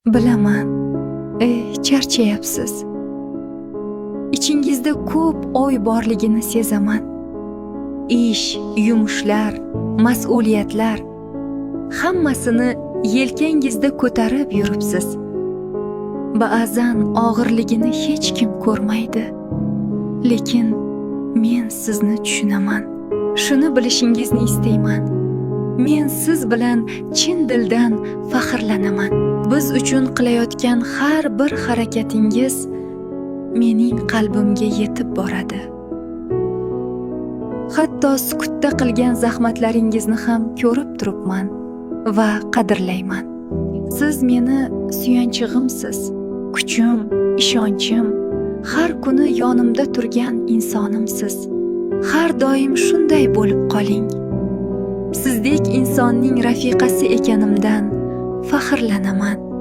Bilaman, charchayapsiz. Ichingizda ko'p o'y borligini sezaman. Ish, yumushlar, mas'uliyatlar hammasini yelkangizda ko'tarib yuribsiz. Ba'zan og'irligini hech kim ko'rmaydi. Lekin men sizni tushunaman. Shuni bilishingizni istayman. Men siz bilan chin dildan faxrlanaman. Biz uchun qilayotgan har bir harakatingiz mening qalbimga yetib boradi. Hatto sukutda qilgan zahmatlaringizni ham ko'rib turibman va qadrlayman. Siz meni suyanchig'imsiz, kuchim, ishonchim, har kuni yonimda turgan insonimsiz. Har doim shunday bo'lib qoling. Sizdek insonning rafiqasi ekanimdan faxrlanaman.